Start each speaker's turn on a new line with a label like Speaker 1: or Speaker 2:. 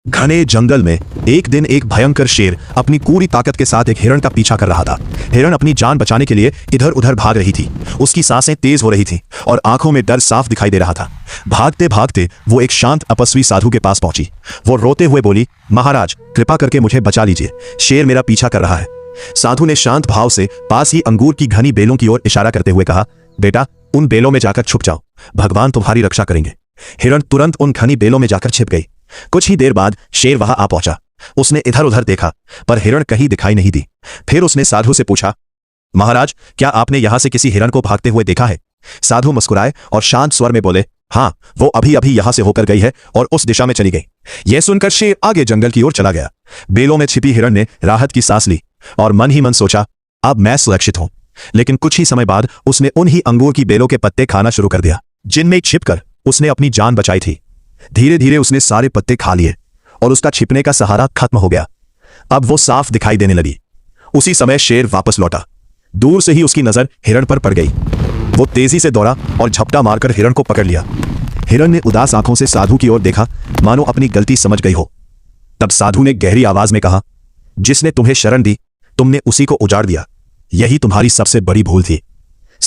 Speaker 1: घने जंगल में एक दिन एक भयंकर शेर अपनी पूरी ताकत के साथ एक हिरण का पीछा कर रहा था। हिरण अपनी जान बचाने के लिए इधर उधर भाग रही थी। उसकी सांसें तेज हो रही थीं और आंखों में डर साफ दिखाई दे रहा था। भागते भागते वो एक शांत तपस्वी साधु के पास पहुंची। वो रोते हुए बोली, महाराज कृपा करके मुझे बचा लीजिए, शेर मेरा पीछा कर रहा है। साधु ने शांत भाव से पास ही अंगूर की घनी बेलों की ओर इशारा करते हुए कहा, बेटा उन बेलों में जाकर छुप जाओ, भगवान तुम्हारी रक्षा करेंगे। हिरण तुरंत उन घनी बेलों में जाकर छिप गई। कुछ ही देर बाद शेर वहां आ पहुंचा। उसने इधर उधर देखा पर हिरण कहीं दिखाई नहीं दी। फिर उसने साधु से पूछा, महाराज क्या आपने यहां से किसी हिरण को भागते हुए देखा है? साधु मुस्कुराए और शांत स्वर में बोले, हाँ, वो अभी अभी यहां से होकर गई है और उस दिशा में चली गई। यह सुनकर शेर आगे जंगल की ओर चला गया। बेलों में छिपी हिरण ने राहत की सांस ली और मन ही मन सोचा, अब मैं सुरक्षित हूं। लेकिन कुछ ही समय बाद उसने उन्हीं अंगूर की बेलों के पत्ते खाना शुरू कर दिया जिनमें छिपकर उसने अपनी जान बचाई थी। धीरे धीरे उसने सारे पत्ते खा लिए और उसका छिपने का सहारा खत्म हो गया। अब वो साफ दिखाई देने लगी। उसी समय शेर वापस लौटा। दूर से ही उसकी नजर हिरण पर पड़ गई। वो तेजी से दौड़ा और झपटा मारकर हिरण को पकड़ लिया। हिरण ने उदास आंखों से साधु की ओर देखा, मानो अपनी गलती समझ गई हो। तब साधु ने गहरी आवाज में कहा, जिसने तुम्हें शरण दी तुमने उसी को उजाड़ दिया। यही तुम्हारी सबसे बड़ी भूल थी।